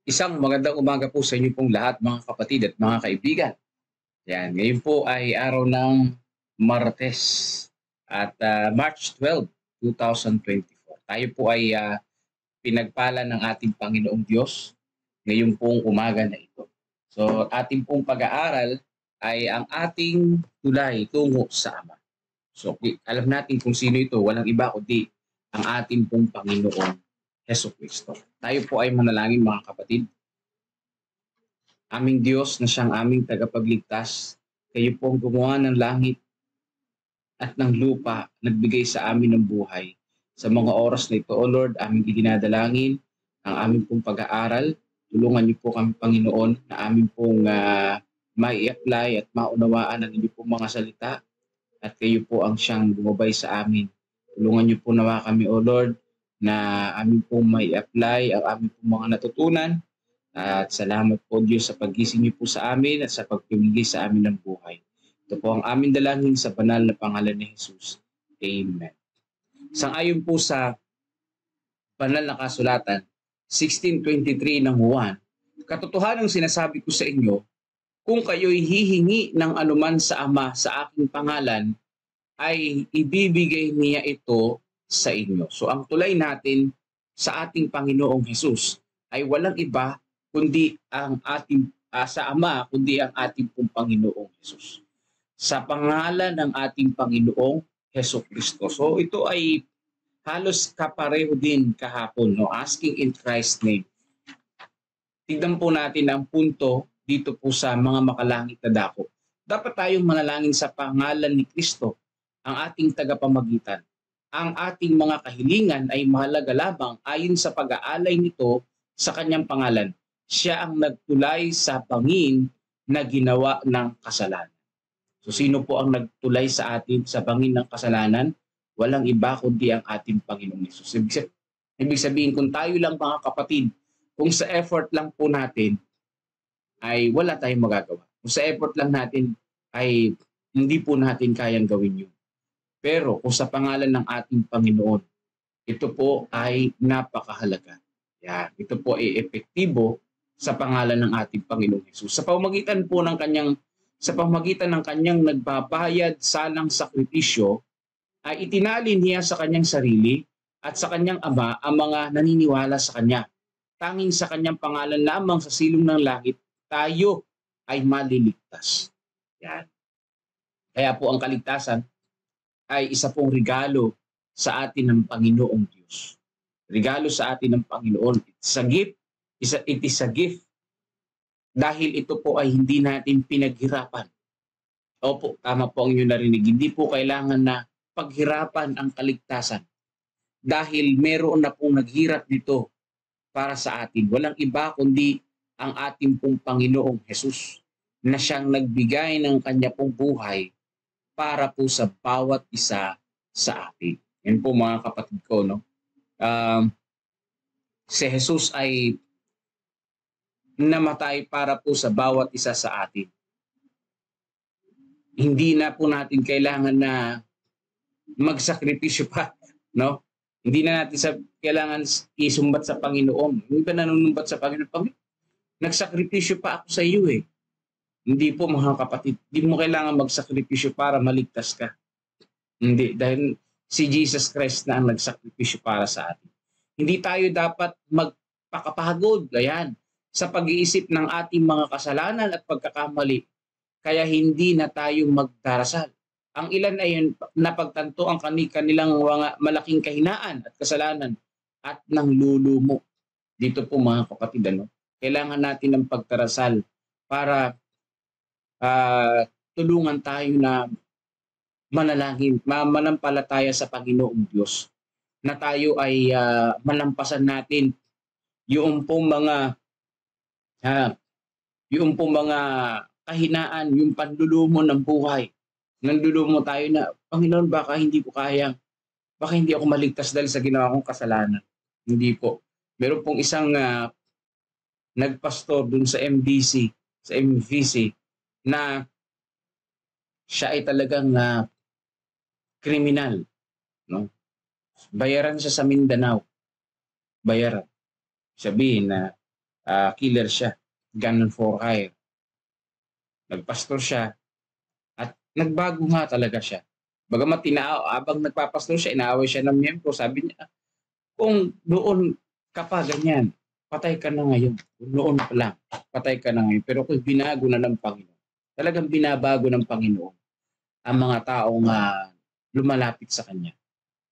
Isang magandang umaga po sa inyo pong lahat mga kapatid at mga kaibigan. Yan, ngayon po ay araw ng Martes at March 12, 2024. Tayo po ay pinagpala ng ating Panginoong Diyos ngayon pong umaga na ito. So ating pong pag-aaral ay ang ating tulay tungo sa Ama. So alam natin kung sino ito, walang iba kundi ang ating pong Panginoong Hesus Kristo. Tayo po ay manalangin mga kapatid. Aming Diyos na siyang aming tagapagligtas, kayo po ang gumawa ng langit at ng lupa, nagbigay sa amin ng buhay. Sa mga oras na ito, O Lord, aming idinadalangin ang aming pong pag-aaral. Tulungan niyo po kami, Panginoon, na aming pong mai-apply at maunawaan ang inyong pong mga salita at kayo po ang siyang bumabay sa amin. Tulungan niyo po nawa kami, O Lord, na aming pong mai-apply ang aming pong mga natutunan. At salamat po Diyos sa paggising niyo po sa amin at sa pagpimigay sa amin ng buhay. Ito po ang aming dalangin sa banal na pangalan ni Jesus. Amen. Sang-ayon po sa banal na kasulatan, 16:23 ng Juan, katotohanang sinasabi ko sa inyo, kung kayo'y hihingi ng anuman sa Ama sa aking pangalan, ay ibibigay niya ito sa inyo. So ang tulay natin sa ating Panginoong Hesus ay walang iba kundi ang ating sa Ama, kundi ang ating pong Panginoong Hesus. Sa pangalan ng ating Panginoong Hesus Kristo. So ito ay halos kapareho din kahapon, no? Asking in Christ's name. Tignan po natin ang punto dito po sa mga makalangit na dako. Dapat tayong manalangin sa pangalan ni Kristo, ang ating tagapamagitan. Ang ating mga kahilingan ay mahalaga lamang ayon sa pag-aalay nito sa kanyang pangalan. Siya ang nagtulay sa bangin na ginawa ng kasalanan. So sino po ang nagtulay sa atin sa bangin ng kasalanan? Walang iba kundi ang ating Panginoong Hesus. Ibig sabihin, kung tayo lang mga kapatid, kung sa effort lang po natin, ay wala tayong magagawa. Kung sa effort lang natin, ay hindi po natin kayang gawin yun. Pero kung sa pangalan ng ating Panginoon, ito po ay napakahalaga. Yan, ito po ay epektibo sa pangalan ng ating Panginoong Hesus. Sa pamamagitan ng kanyang nagbabayad salang sakripisyo, ay itinalin niya sa kanyang sarili at sa kanyang Ama ang mga naniniwala sa kanya. Tanging sa kanyang pangalan lamang sa silong ng langit, tayo ay maliligtas. Yan. Kaya po ang kaligtasan ay isa pong regalo sa atin ng Panginoong Diyos. Regalo sa atin ng Panginoon. It's a gift. It is a gift. Dahil ito po ay hindi natin pinaghirapan. Opo, tama po ang inyong narinig. Hindi po kailangan na paghirapan ang kaligtasan. Dahil meron na pong naghirap nito para sa atin. Walang iba kundi ang ating pong Panginoong Hesus na siyang nagbigay ng kanya pong buhay para po sa bawat isa sa atin. Yan po mga kapatid ko, no? Si Hesus ay namatay para po sa bawat isa sa atin. Hindi na po natin kailangan na magsakripisyo pa, no? Hindi na natin kailangan isumbat sa Panginoon. Hindi ba nanunumbat sa Panginoon? Nagsakripisyo pa ako sa iyo eh. Hindi po mga kapatid, hindi mo kailangan magsakripisyo para maligtas ka. Hindi, dahil si Jesus Christ na ang nagsakripisyo para sa atin. Hindi tayo dapat magpakapagod, ayan, sa pag-iisip ng ating mga kasalanan at pagkakamali. Kaya hindi na tayo magdarasal. Ang ilan ay napagtanto ang kanilang mga malaking kahinaan at kasalanan at nang lulumo. Dito po mga kapatid, ano? Kailangan natin ng pagdarasal para tulungan tayo na manalangin, manampalataya sa Panginoong Diyos. Na tayo ay malampasan natin yung pong mga kahinaan, yung panlulumo ng buhay. Nandulumo tayo na, Panginoon, baka hindi ko kayang, baka hindi ako maligtas dahil sa ginawa kong kasalanan. Hindi po. Meron pong isang nagpastor dun sa MVC, na siya ay talagang kriminal. No? Bayaran siya sa Mindanao. Bayaran. Sabihin na killer siya, gunman for hire. Nagpastor siya at nagbago nga talaga siya. Bagamat habang nagpapastor siya, inaaway siya ng miyembro, sabi niya, kung noon ka pa ganyan, patay ka na ngayon. Noon pa lang, patay ka na ngayon. Pero kung binago na ng Panginoon, talagang binabago ng Panginoon ang mga taong lumalapit sa Kanya.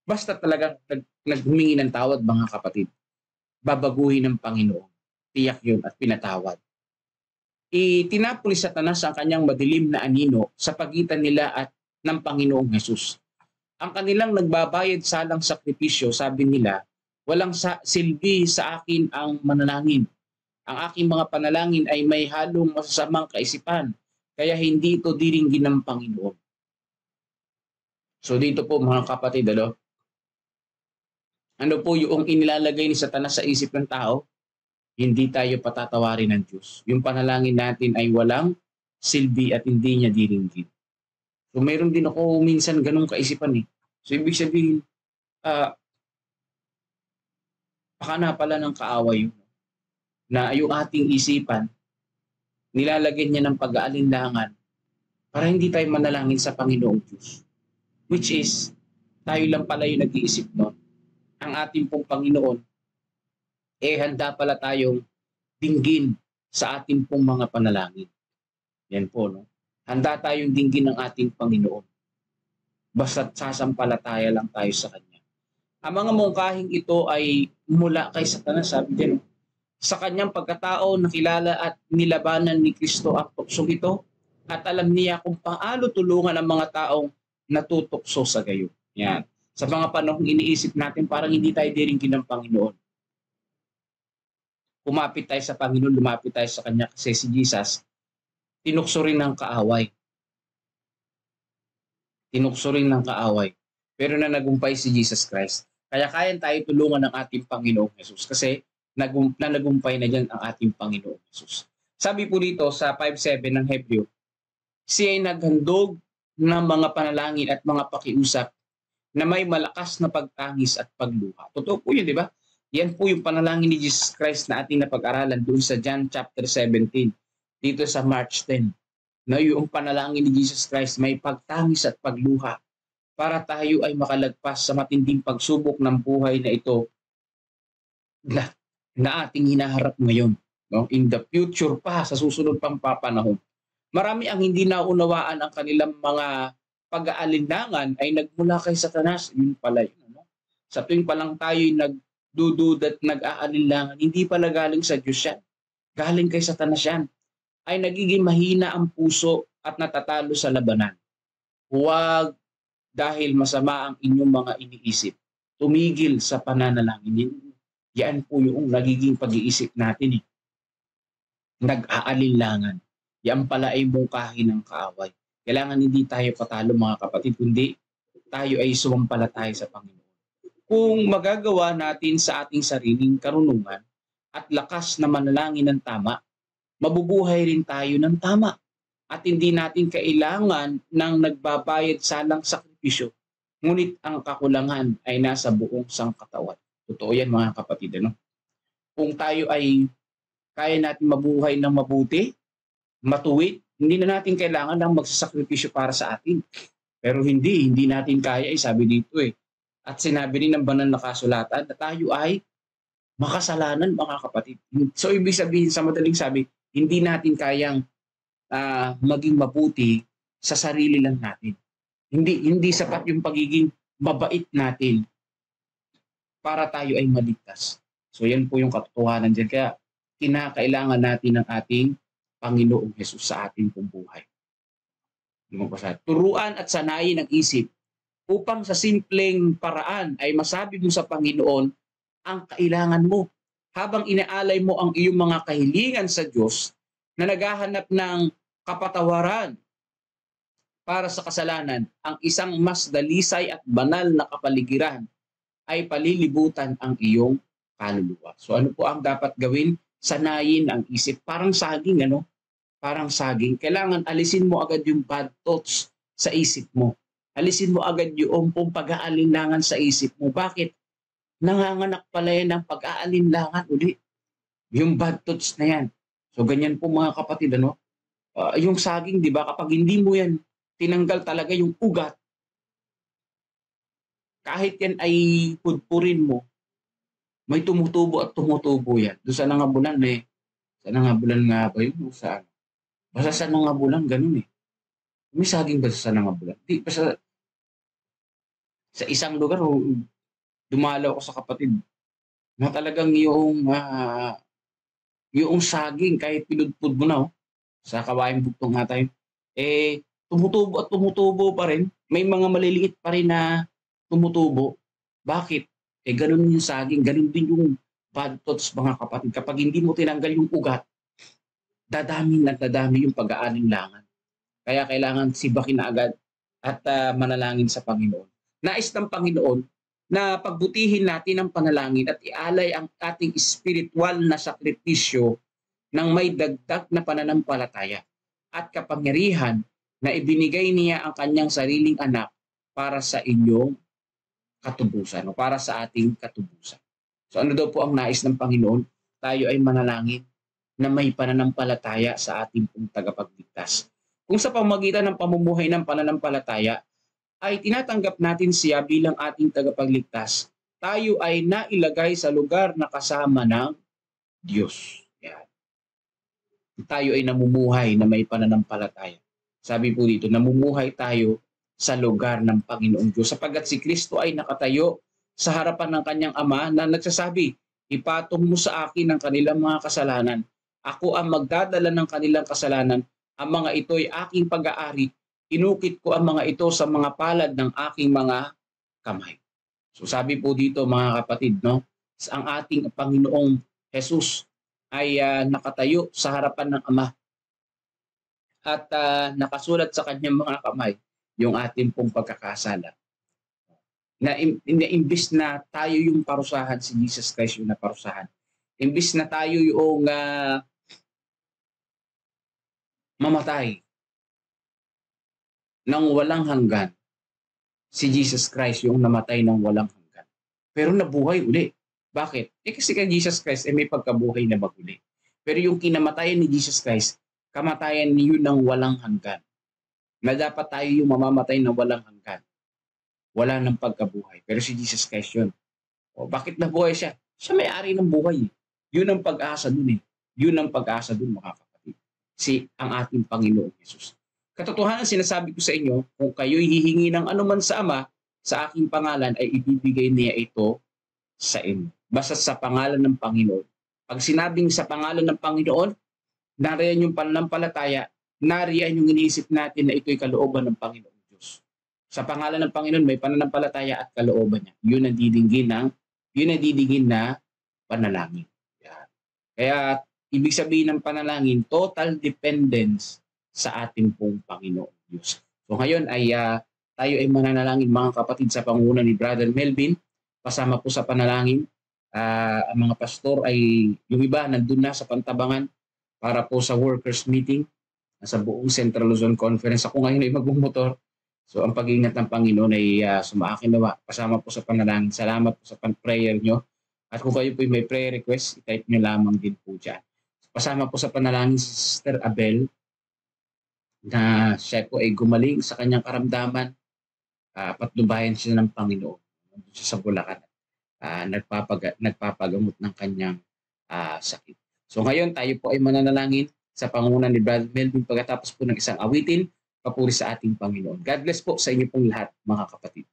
Basta talagang naghumingi ng tawad, mga kapatid, babaguhin ng Panginoon. Tiyak yun at pinatawad. Itinapol sa Satanas ang kanyang madilim na anino sa pagitan nila at ng Panginoong Hesus. Ang kanilang nagbabayad salang sakripisyo, sabi nila, walang silbi sa akin ang manalangin. Ang aking mga panalangin ay may halong masasamang kaisipan, kaya hindi ito diringgin ng Panginoon. So dito po, mga kapatid, ano po yung inilalagay ni Satanas sa isip ng tao? Hindi tayo patatawarin ng Diyos. Yung panalangin natin ay walang silbi at hindi niya diringgin. So mayroon din ako minsan ganong kaisipan . So ibig sabihin, baka na pala ng kaaway yun. Na yung ating isipan, nilalagyan niya ng pag-aalinlangan para hindi tayo manalangin sa Panginoong Diyos. Which is, tayo lang pala yung nag-iisip nun. Ang ating pong Panginoon, handa pala tayong dinggin sa ating pong mga panalangin. Yan po, no? Handa tayong dinggin ng ating Panginoon. Basta't sasampalataya lang tayo sa Kanya. Ang mga mungkahing ito ay mula kay Satanas, sabi din, sa kanyang pagkatao nakilala at nilabanan ni Kristo ang tuksong ito at alam niya kung paano tulungan ang mga taong natutukso sa gayo. Yan. Sa mga panahong iniisip natin, parang hindi tayo diringgin ng Panginoon. Kumapit tayo sa Panginoon, lumapit tayo sa Kanya kasi si Jesus, tinukso rin ng kaaway. Tinukso rin ng kaaway. Pero na nagumpay si Jesus Christ. Kaya kaya tayo tulungan ng ating Panginoong Jesus kasi nagumpay na dyan ang ating Panginoong Jesus. Sabi po dito sa 5:7 ng Hebreo, siya ay naghandog ng mga panalangin at mga pakiusap na may malakas na pagtangis at pagluha. Totoo po yun, di ba? Yan po yung panalangin ni Jesus Christ na ating napag-aralan doon sa John chapter 17, dito sa March 10. Na yung panalangin ni Jesus Christ may pagtangis at pagluha para tayo ay makalagpas sa matinding pagsubok ng buhay na ito na ating hinaharap ngayon. No? In the future pa, sa susunod pang papanahon. Marami ang hindi naunawaan ang kanilang mga pag-aalinlangan ay nagmula kay Satanas. Yun pala yun. No? Sa tuwing pa lang tayo'y nagdudud at nag-aalinlangan, hindi pala galing sa Diyos yan. Galing kay Satanas yan. Ay nagiging mahina ang puso at natatalo sa labanan. Huwag dahil masama ang inyong mga iniisip. Tumigil sa pananalangin. Yan po yung nagiging pag-iisip natin . Nag-aalinlangan. Yan pala ay mungkahi ng kaaway. Kailangan hindi tayo patalo, mga kapatid, kundi tayo ay sumampalataya sa Panginoon. Kung magagawa natin sa ating sariling karunungan at lakas na manalangin ng tama, mabubuhay rin tayo ng tama. At hindi natin kailangan ng nagbabayad salang sakripisyo. Ngunit ang kakulangan ay nasa buong sangkatawan. Totoo yan, mga kapatid. Kung tayo ay kaya natin mabuhay ng mabuti, matuwid, hindi na natin kailangan ng magsasakripisyo para sa atin. Pero hindi natin kaya, sabi dito . At sinabi rin ng banal na kasulatan na tayo ay makasalanan, mga kapatid. So ibig sabihin, sa madaling sabi, hindi natin kayang maging mabuti sa sarili lang natin. Hindi sapat yung pagiging mabait natin para tayo ay maligtas. So yan po yung katotohanan dyan. Kaya kinakailangan natin ng ating Panginoong Hesus sa ating pong buhay. Turuan at sanayin ang isip upang sa simpleng paraan ay masabi mo sa Panginoon ang kailangan mo. Habang inaalay mo ang iyong mga kahilingan sa Diyos na naghahanap ng kapatawaran para sa kasalanan, ang isang mas dalisay at banal na kapaligiran ay palilibutan ang iyong kaluluwa. So ano po ang dapat gawin? Sanayin ang isip. Parang saging, Parang saging. Kailangan alisin mo agad yung bad thoughts sa isip mo. Alisin mo agad yung pag-aalinlangan sa isip mo. Bakit? Nanganganak pala yan ng pag-aalinlangan ulit. Yung bad thoughts na yan. So ganyan po mga kapatid, ano? Yung saging, di ba, kapag hindi mo yan tinanggal talaga yung ugat, kahit yan ay pudpurin mo, may tumutubo at tumutubo yan. Doon sa nangabulan sa nangabulan nga ba yun? Sa, basta sa nangabulan, ganun eh. May saging ba sa nangabulan? Di, basta sa isang lugar, dumalaw ko sa kapatid na talagang yung saging, kahit pinudpud mo na, sa Kawaing Bugtong nga tayo, tumutubo at tumutubo pa rin. May mga maliliit pa rin na tumutubo. Bakit? Ganun yung saging, ganun din yung bad thoughts mga kapatid. Kapag hindi mo tinanggal yung ugat, dadami at dadami yung pag-aalinlangan. Kaya kailangan sibakin na agad at manalangin sa Panginoon. Nais ng Panginoon na pagbutihin natin ang panalangin at ialay ang ating spiritual na sakripisyo ng may dagdag na pananampalataya at kapangyarihan na ibinigay niya ang kanyang sariling anak para sa inyong katubusan o para sa ating katubusan. So ano daw po ang nais ng Panginoon? Tayo ay manalangin na may pananampalataya sa ating pong tagapagligtas. Kung sa pamamagitan ng pamumuhay ng pananampalataya ay tinatanggap natin siya bilang ating tagapagligtas, tayo ay nailagay sa lugar na kasama ng Diyos. Yan. Tayo ay namumuhay na may pananampalataya. Sabi po dito, namumuhay tayo sa lugar ng Panginoong Diyos. Sapagkat si Kristo ay nakatayo sa harapan ng kanyang Ama na nagsasabi, ipatong mo sa akin ang kanilang mga kasalanan. Ako ang magdadala ng kanilang kasalanan. Ang mga ito ay aking pag-aari. Inukit ko ang mga ito sa mga palad ng aking mga kamay. So sabi po dito mga kapatid, no, ang ating Panginoong Jesus ay nakatayo sa harapan ng Ama at nakasulat sa kanyang mga kamay yung ating pong pagkakasala. Na imbis na tayo yung parusahan, si Jesus Christ yung naparusahan. Imbis na tayo yung mamatay ng walang hanggan, si Jesus Christ yung namatay ng walang hanggan. Pero nabuhay uli. Bakit? Kasi kay Jesus Christ may pagkabuhay na maguli. Pero yung kinamatayan ni Jesus Christ, kamatayan niyo ng walang hanggan. Na dapat tayo yung mamamatay ng walang hanggan. Wala ng pagkabuhay. Pero si Jesus Christ yun. Bakit nabuhay siya? Siya may-ari ng buhay. Yun ang pag-asa dun eh. Yun ang pag-asa dun mga kapatid. Ang ating Panginoong Jesus. Katotohanan sinasabi ko sa inyo, kung kayo'y hihingi ng anuman sa Ama, sa aking pangalan ay ibibigay niya ito sa inyo. Basta sa pangalan ng Panginoon. Pag sinabing sa pangalan ng Panginoon, nariyan yung pananampalataya, nariyan yung iniisip natin na ito'y kalooban ng Panginoong Diyos. Sa pangalan ng Panginoon may pananampalataya at kalooban niya. Yun ang didinggin na panalangin. Yan. Kaya ibig sabihin ng panalangin, total dependence sa ating pong Panginoong Diyos. So ngayon ay tayo ay mananalangin mga kapatid sa pangunguna ni Brother Melvin. Kasama po sa panalangin, ang mga pastor ay yung iba nandun na sa Pantabangan para po sa workers meeting sa buong Central Luzon Conference. Ako ngayon ay magmumotor. So ang pag-iingat ng Panginoon ay sumaakin nawa. Kasama po sa panalangin. Salamat po sa prayer nyo. At kung kayo po may prayer request, i-type nyo lamang din po dyan. Kasama po sa panalangin si Sister Abel na siya po ay gumaling sa kanyang karamdaman. Patnubayan siya ng Panginoon. Nandun siya sa Bulacan. Nagpapagamot ng kanyang sakit. So ngayon tayo po ay mananalangin sa pangunguna ni Brother Melvin pagkatapos po ng isang awitin, papuri sa ating Panginoon. God bless po sa inyo pong lahat mga kapatid.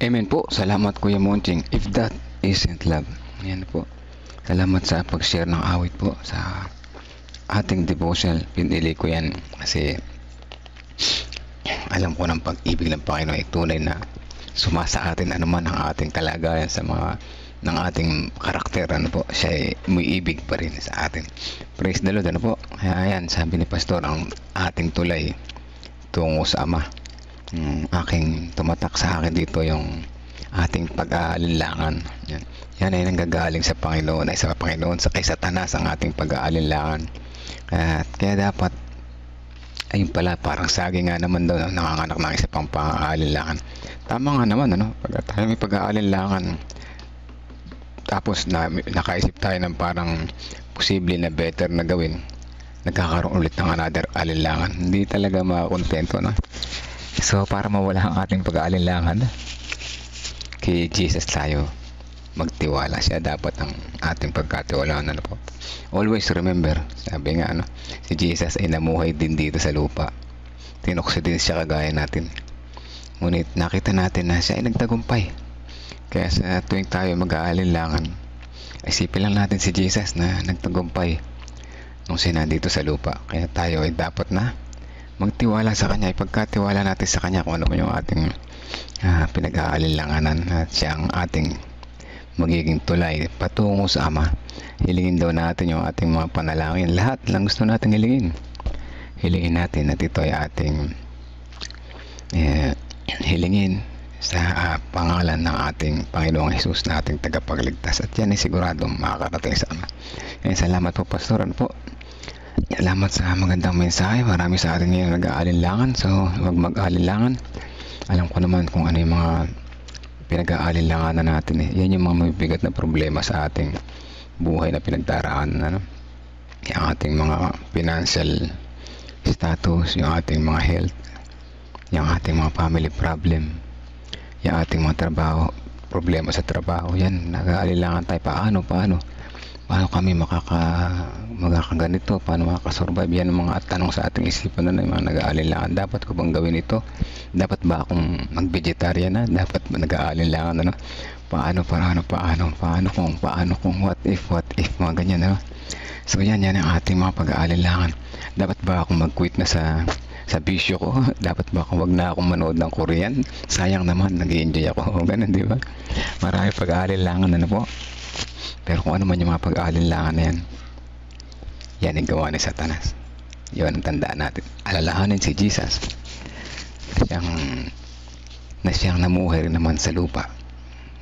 Amen po. Salamat Kuya Monching. If that isn't love. Yan po. Salamat sa pag-share ng awit po sa ating devotional. Pinili ko yan kasi alam ko ng pag-ibig ng Panginoon ay tunay na sumasa atin anuman ang ating kalagayan sa mga ng ating karakter. Ano po, siya ay may ibig pa rin sa atin. Praise the Lord. Ano po, ayan, sabi ni Pastor, ang ating tulay tungo sa Ama. Aking tumatak sa akin dito yung ating pag-aalinlangan. Yan ay nanggagaling sa Panginoon, ay sa Panginoon sa kay Satanas ang ating pag-aalinlangan. At kaya dapat ayun pala, parang saging nga naman daw nanganganak ng isa pang pang-aalinlangan. Tama nga naman, ano, pag tayo may pag-aalinlangan tapos nakaisip tayo ng parang posible na better na gawin, nagkakaroon ulit ng another alinlangan. Hindi talaga makakontento, no? So para mawala ang ating pag-aalinlangan, kay Jesus tayo magtiwala. Siya dapat ang ating pagkatiwalaan. Ano po? Always remember, sabi nga, ano, si Jesus ay namuhay din dito sa lupa. Tinukso din siya kagaya natin. Ngunit nakita natin na siya ay nagtagumpay. Kaya sa tuwing tayo mag-aalinlangan, isipin lang natin si Jesus na nagtagumpay nung siya nandito sa lupa. Kaya tayo ay dapat na magtiwala sa Kanya. Ipagkatiwala natin sa Kanya kung ano man yung ating pinag-aalinlanganan, at siya ang ating magiging tulay patungo sa Ama. Hilingin daw natin yung ating mga panalangin. Lahat lang gusto natin hilingin. Hilingin natin at ito ay ating hilingin sa pangalan ng ating Panginoong Hesus na ating tagapagligtas. At yan ay siguradong makakarating sa Ama. Salamat po, Pastor. Ano po? Salamat sa magandang mensahe. Marami sa atin ngayon nag-aalinlangan. So, huwag mag-aalinlangan. Alam ko naman kung ano yung mga pinag-aalinlanganan natin. Yan yung mga mabibigat na problema sa ating buhay na pinagdaraanan. Ano? Yung ating mga financial status, yung ating mga health, yung ating mga family problem, yung ating mga trabaho, problema sa trabaho. Yan, nag-aalinlangan tayo. Paano kami makakaganito, paano makakasurvive? Yan ang mga tanong sa ating isipan na yung mga nag-aalinlangan. Dapat ko bang gawin ito? Dapat ba akong mag-vegetarian na? Dapat ba nag-aalinlangan, ano? Paano kung what if, mga ganyan, ano? So yan ang ating mga pag-aalinlangan. Dapat ba akong mag-quit na sa bisyo ko? Dapat ba akong wag na akong manood ng Korean? Sayang naman, nag-i-enjoy ako. Ganun, di ba? Marami pag-aalinlangan, ano po? Pero kung ano man yung mga pag-aalinlangan na yan ang gawa ni Satanas. Yun ang tandaan natin. Alalahanin si Jesus na siyang namuhay rin naman sa lupa,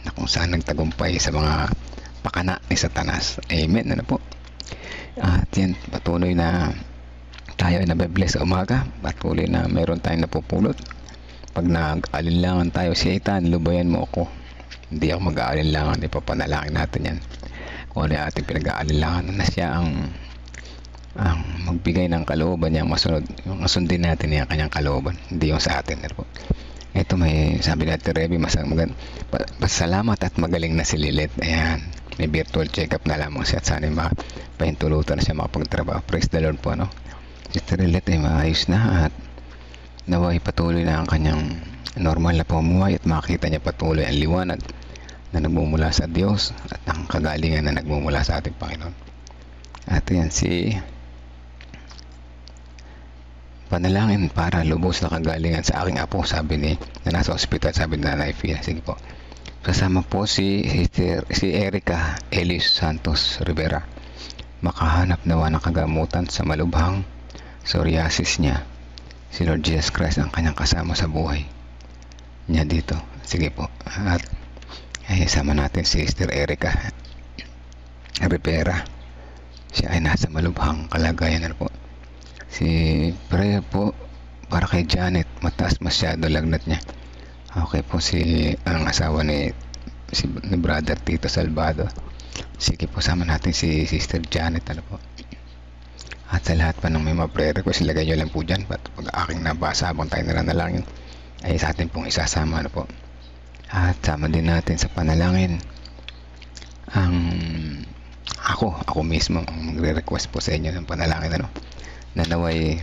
na kung saan nagtagumpay sa mga pakana ni Satanas. Amen. Ano po? At yan, patuloy na tayo ay nabibless sa umaga. Patuloy na mayroon tayong napupulot. Pag nag-aalinlangan tayo, Satan, lubayan mo ako. Hindi ako mag-aalinlangan. Ipapanalangin natin yan. Kung ano yung ating pinag-aalinlangan, na siya ang magbigay ng kalooban niya, masundin natin yung kanyang kalooban, hindi yung sa atin. Ito may sabi natin, Reby, pasalamat at magaling na si Lilith. Ayan, may virtual check-up na lamang siya at sana pahintulutan na siya makapagtrabaho. Praise the Lord po, no? Sister Lilith ay maayos na at naway patuloy na ang kanyang normal na pamumuhay at makita niya patuloy ang liwanag na nagmumula sa Diyos at ang kagalingan na nagmumula sa ating Panginoon. At yan, si panalangin para lubos na kagalingan sa aking apo, sabi na nasa ospital, sabi ni Nanay Fia. Sige po. Kasama po si Erica Elis Santos Rivera. Makahanap nawa ng kagamutan sa malubhang psoriasis niya. Si Lord Jesus Christ ang kanyang kasama sa buhay niya dito. Sige po. At sama natin si Sister Erica Rivera. Siya ay nasa malubhang kalagayan. Ano po? Si prayer po para kay Janet, mataas masyado lagnat niya. Okay po, ang asawa ni Brother Tito Salvado. Sige po, sama natin si Sister Janet. Ano po? At sa lahat pa ng may mga prayer request, ilagay nyo lang po dyan. Pag aking nabasa habang tayo nanalangin, ay sa atin pong isasama. Ano po? At sama din natin sa panalangin ang ako mismo ang magre-request po sa inyo ng panalangin, ano, na naway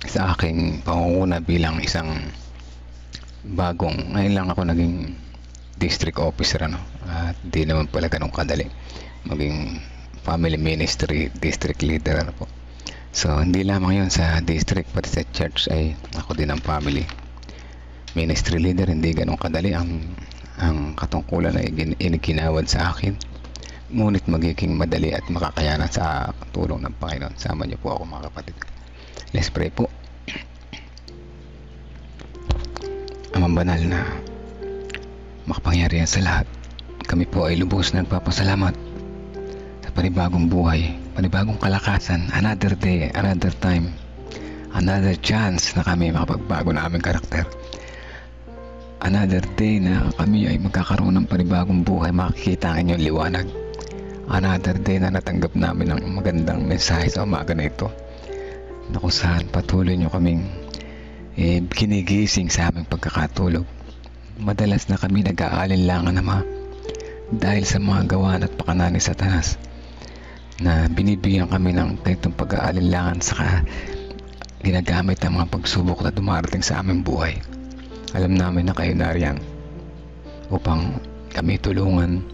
sa aking pangunguna bilang isang ngayon lang ako naging district officer, ano, at di naman pala ganun kadali maging family ministry district leader, ano po. So hindi lamang yun sa district, pati sa church ay ako din ang family ministry leader. Hindi ganun kadali ang katungkulan na iniginawad sa akin, ngunit magiging madali at makakayanan sa tulong ng Panginoon. Sama niyo po ako, mga kapatid. Let's pray po. Amang banal na makapangyarihan sa lahat, kami po ay lubos na nagpapasalamat sa panibagong buhay, panibagong kalakasan, another day, another time, another chance na kami makapagbago na aming karakter, another day na kami ay magkakaroon ng panibagong buhay, makikita ang inyong liwanag, another day na natanggap namin ang magandang mensahe sa umaga na ito, na kung saan patuloy nyo kaming kinigising sa aming pagkakatulog. Madalas na kami nag-aalinlangan, Ama, dahil sa mga gawaan at pakana ni Satanas, na binibigyan kami ng ganitong pag-aalinlangan, saka ginagamit ang mga pagsubok na dumarating sa aming buhay. Alam namin na kayo nariyan upang kami tulungan,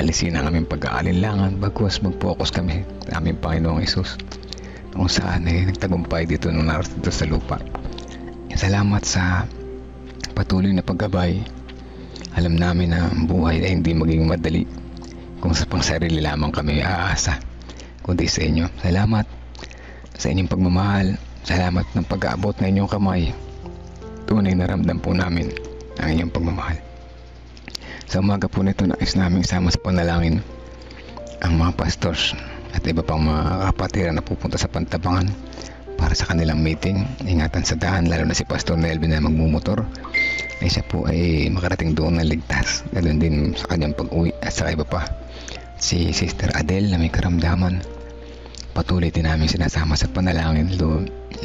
alisin ang aming pag-aalinlangan, bagwas mag-focus kami sa aming Panginoong Hesus, kung saan nagtagumpay dito nung narating dito sa lupa. Salamat sa patuloy na paggabay. Alam namin na ang buhay ay hindi maging madali kung sa pangsarili lamang kami aasa, kundi sa inyo. Salamat sa inyong pagmamahal. Salamat ng pag-aabot na inyong kamay. Tunay na ramdam po namin ang inyong pagmamahal. Sa umaga po nito, nais namin sama sa panalangin ang mga pastors at iba pang mga kapatiran na pupunta sa Pantabangan para sa kanilang meeting. Ingatan sa daan, lalo na si Pastor Nelvin na magmumotor, ay siya po ay makarating doon na ligtas. Ganoon din sa kanyang pag-uwi, at sa iba pa, si Sister Adele na may karamdaman. Patuloy din namin sinasama sa panalangin.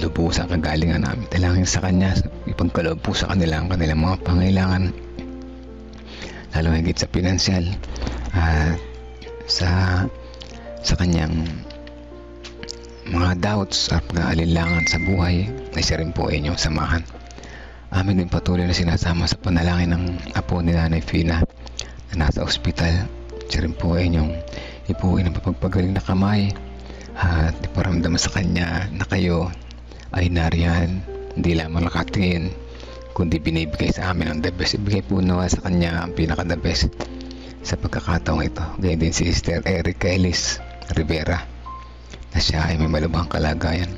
Lubos ang kagalingan namin. Talangin sa kanya, ipagkaloob po sa kanila ang kanilang mga pangailangan, lalo higit sa pinansyal at sa kanyang mga doubts at pag-aalinlangan sa buhay, ay siya rin po ay inyong samahan. Amin din patuloy na sinasama sa panalangin ng apo ni Nanay Fina na nasa ospital. Siya rin po ay inyong ipuin ng papagpagaling na kamay at iparamdam sa kanya na kayo ay nariyan, hindi lamang nakatingin, kundi binibigay sa amin ang the best. Ibigay po nawa sa kanya ang pinaka the best sa pagkakataong ito. Ganyan din si Sister Erica Ellis Rivera, na siya ay may malubhang kalagayan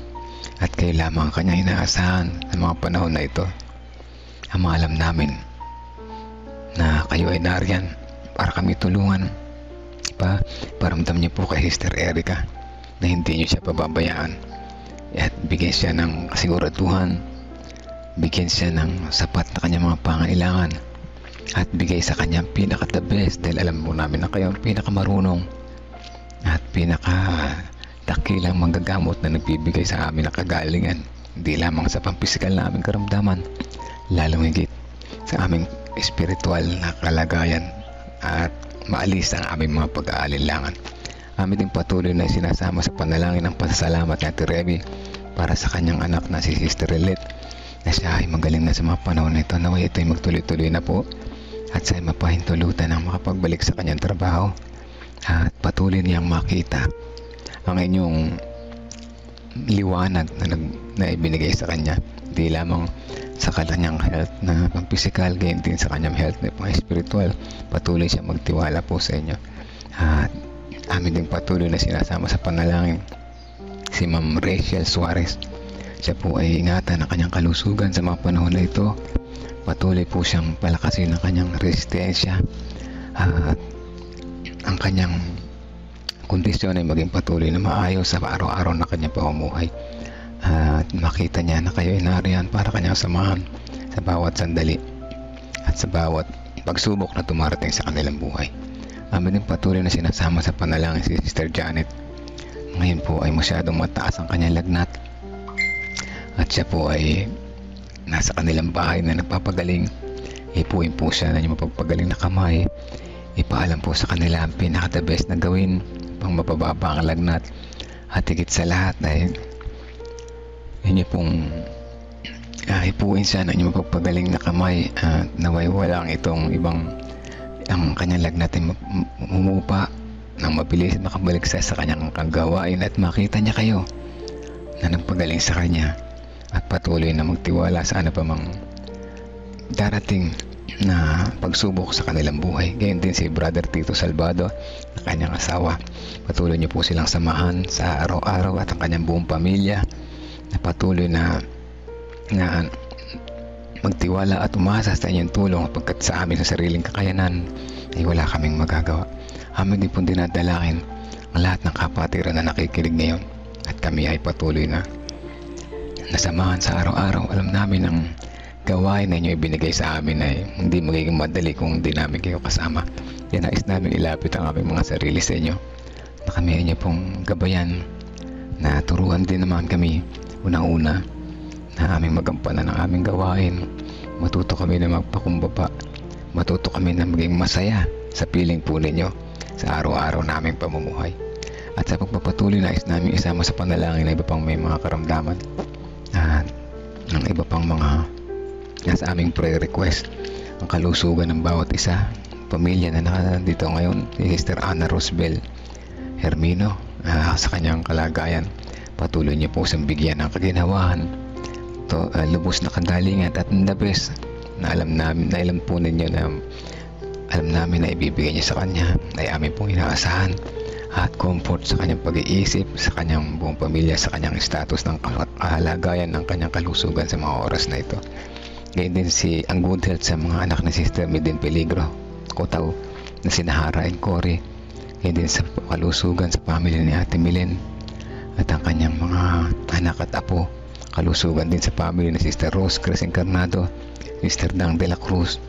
at kayo lamang ang kanyang inaasahan sa mga panahon na ito. Ang alam namin na kayo ay nariyan para kami tulungan. Paramdam niyo po kay Sister Erica na hindi niyo siya pababayaan at bigyan siya ng kasiguraduhan, bigyan siya ng sapat na kanyang mga pangailangan, at bigay sa kanya pinaka the best, dahil alam mo namin na kayo ang pinakamarunong at dakilang manggagamot na nagbibigay sa amin ng kagalingan, hindi lamang sa pampisikal na aming karamdaman, lalong higit sa aming espiritual na kalagayan, at maalis ang aming mga pag-aalinlangan. Amin din patuloy na sinasama sa panalangin ng pasasalamat ni Ate Remy para sa kanyang anak na si Sister Relet, na siya ay magaling na sa mga panahon na ito. Naway ito ay magtuloy-tuloy na po at siya ay mapahintulutan ng makapagbalik sa kanyang trabaho, at patuloy niyang makita ang inyong liwanag na ibinigay sa kanya, di lamang sa kanyang health na pang-physical, gayon din sa kanyang health na pang-spiritual. Patuloy siya magtiwala po sa inyo. At amin din patuloy na sinasama sa panalangin si Ma'am Rachel Suarez. Siya po ay ingatan ang kanyang kalusugan sa mga panahon na ito. Patuloy po siyang palakasin ang kanyang resistensya at ang kanyang kondisyon ay maging patuloy na maayos sa araw-araw na kanyang pamumuhay, at makita niya na kayo ay nariyan para kanyang samahan sa bawat sandali at sa bawat pagsubok na tumarating sa kanilang buhay. Amin din patuloy na sinasama sa panalangin si Sister Janet. Ngayon po ay masyadong mataas ang kanyang lagnat at siya po ay nasa kanilang bahay na nagpapagaling. Ipuin po siya na yung mapagpagaling na kamay. Ipaalam po sa kanila ang pinaka the best na gawin pang mapababa ang lagnat, at higit sa lahat ay inyo pong hipuin siya ng inyong mapagpagaling na kamay at naway walang itong ibang ang kanyang lagnat ay humupa nang mabilis at makabalik sa kanyang kagawain at makita niya kayo na nagpagaling sa kanya at patuloy na magtiwala sa ano pa mang darating na pagsubok sa kanilang buhay. Gayon din si Brother Tito Salvado na kanyang asawa. Patuloy niyo po silang samahan sa araw-araw at ang kanyang buong pamilya na patuloy na magtiwala at umasa sa inyong tulong pagkat sa amin sa sariling kakayanan ay wala kaming magagawa. Amin din po dinadalangin ang lahat ng kapatiran na nakikinig ngayon at kami ay patuloy na nasamahan sa araw-araw. Alam namin ang gawain na inyo ibinigay sa amin ay hindi magiging madali kung hindi namin kayo kasama. Yan nais namin ilapit ang aming mga sarili sa inyo na kami ay inyo pong gabayan na turuan din naman kami unang-una na aming magampanan ang aming gawain. Matuto kami na magpakumbaba, matuto kami na maging masaya sa piling po ninyo sa araw-araw naming pamumuhay. At sa pagpapatuloy nais namin isama sa panalangin na iba pang may mga karamdaman at ang iba pang mga nasa aming prayer request, ang kalusugan ng bawat isa, pamilya na nandito ngayon, si Sister Ana Rosbel Hermino sa kanyang kalagayan. Patuloy niyo po sa bigyan ng kaginawahan to lubos na kadalingan at the best na alam po ninyo na alam namin na ibibigay niya sa kanya ay amin pong inaasahan at comfort sa kanyang pag-iisip, sa kanyang buong pamilya, sa kanyang status ng kahalagayan ng kanyang kalusugan sa mga oras na ito. Ngayon din ang good health sa mga anak ni Sister Midin Peligro Kotaw na sinahara and Cory. Ngayon din sa kalusugan sa pamilya ni Ate Milen at ang kanyang mga anak at apo. Kalusugan din sa family ni Sister Rose Cres Encarnado, Sister Dang de la Cruz,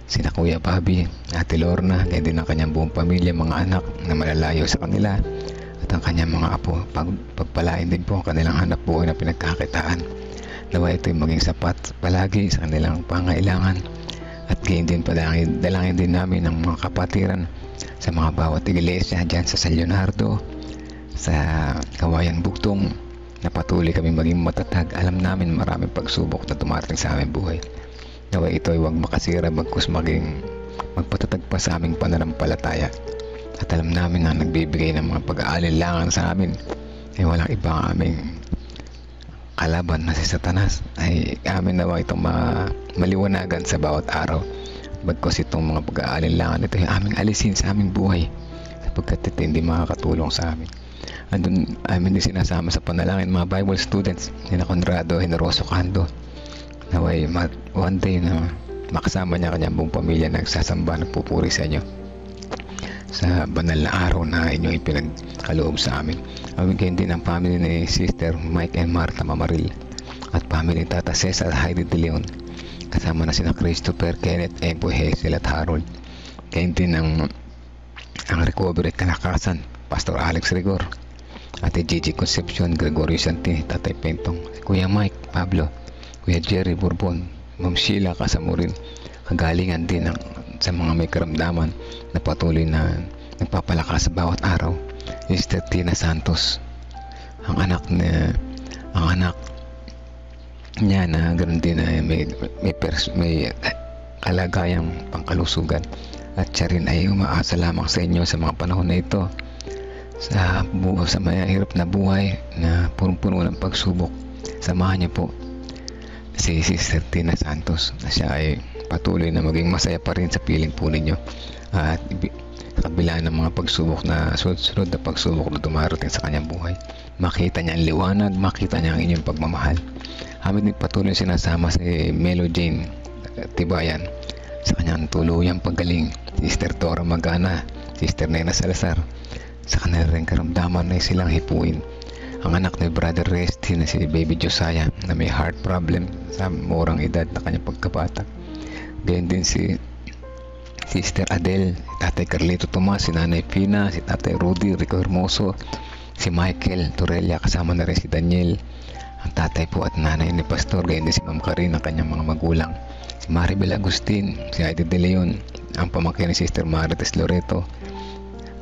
sina Kuya Bobby, Ate Lorna, ganyan din ang kanyang buong pamilya, mga anak na malalayo sa kanila at ang kanyang mga apo. Pagpalain din po ang kanilang hanap buhay na pinagkakitaan. Nawa ito'y maging sapat palagi sa kanilang pangailangan at ganyan din dalangin din namin ng mga kapatiran sa mga bawat iglesia dyan sa San Leonardo, sa Kawayan Bugtong, na patuloy kami maging matatag. Alam namin maraming pagsubok na dumarating sa aming buhay. Nawa ito ay huwag makasira bagkus magpatatag pa sa aming pananampalataya. At alam namin na nagbibigay ng mga pag-aalinlangan sa amin ay walang ibang aming kalaban na si Satanas. Ay amin nawa itong maliwanagan sa bawat araw. Bagkus itong mga pag-aalinlangan ito ay aming alisin sa aming buhay sapagkat ito hindi makakatulong sa amin. Andun amin din sinasama sa panalangin mga Bible students ni Conrado Generoso Cando. Naway one day na makasama niya kanyang buong pamilya nagsasamba, nagpupuri sa inyo sa banal na araw na inyong ipinagkaloob sa amin. Amin kayo din ang family ni Sister Mike and Martha Mamaril at family Tata Cesar Heidi De Leon, kasama na sina Christopher, Kenneth, Empo, Hazel at Harold. Kayo din ang recovery at kalakasan Pastor Alex Rigor, Ate Gigi Concepcion, Gregorio Santini, Tatay Pentong, Kuya Mike Pablo, Kuya Jerry Bourbon, Ma'am Sheila Kasamurin. Kagalingan din sa mga may karamdaman na patuloy na nagpapalakas sa bawat araw, Sister Tina Santos, ang anak niya na ganoon din na may kalagayang pangkalusugan at siya rin ay umaasa lamang sa inyo sa mga panahon na ito sa mahirap na buhay na punong-puno ng pagsubok. Samahan niyo po si Sister Tina Santos na siya ay patuloy na maging masaya pa rin sa piling po ninyo at sa kabila ng mga pagsubok na sunod na pagsubok na dumarating sa kanyang buhay, makita niya ang liwanag, makita niya ang inyong pagmamahal. Amin din patuloy sinasama si Melo Jane Tibayan sa kanyang tuluyang paggaling, Sister Tora Magana, Sister Nena Salazar, sa kanilang karamdaman na silang hipuin ang anak ni Brother Resty na si Baby Josiah na may heart problem sa murang edad na kanyang pagkabata. Ganyan din si Sister Adele, Tatay Carlito Tomas, si Nanay Pina, si Tatay Rudy Rico Hermoso, si Michael Torella, kasama na rin si Daniel, ang tatay po at nanay ni Pastor. Ganyan din si Ma'am Karin, ang kanyang mga magulang, si Maribel Agustin, si Heidi De Leon, ang pamangkin ni Sister Marites Loreto,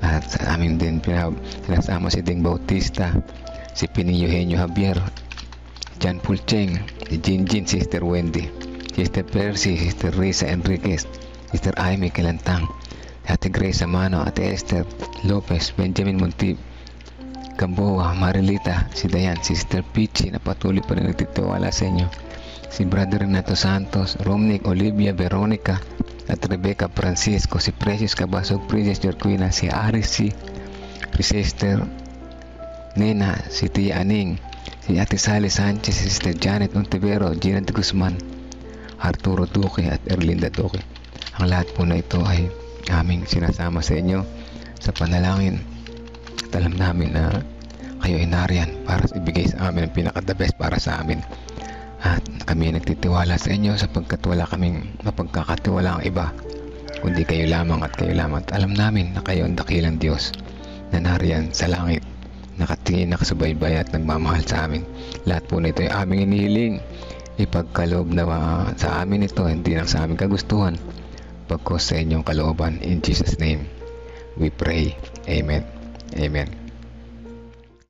at sa amin din sinasama si Ding Bautista, si Pining Eugenio Javier, John Pulcheng, si Jinjin, Sister Wendy, Sister Percy, Sister Risa Enriquez, Sister Aimee Kelantang, Ate Grace Amano, Ate Esther Lopez, Benjamin Montib, Gamboa, Marilita, si Dayan, Sister Pichi na patuloy pa rin nagtitiwala sa inyo, si Brother Renato Santos, Romnick, Olivia, Veronica, at Rebecca Francisco, si Precious Cabasog, Princess Jorquina, si Aris, si Sister Nena, si Tia Aning, si Ate Sally Sanchez, si Sister Janet Montivero, Gina de Guzman, Arturo Duque at Erlinda Duque. Ang lahat po na ito ay aming sinasama sa inyo sa panalangin at alam namin na kayo ay nariyan para ibigay sa amin ang pinaka-the best para sa amin, at kami ay nagtitiwala sa inyo sapagkat wala kaming mapagkakatiwala ang iba kundi kayo lamang at kayo lamang, at alam namin na kayo ang dakilang Diyos na nariyan sa langit, nakatingin, nakasubaybay at nagmamahal sa amin. Lahat po na ito ay aming inihiling ipagkaloob na sa amin ito, hindi lang sa aming kagustuhan, pagkos sa inyong kalooban. In Jesus' name we pray. Amen. Amen.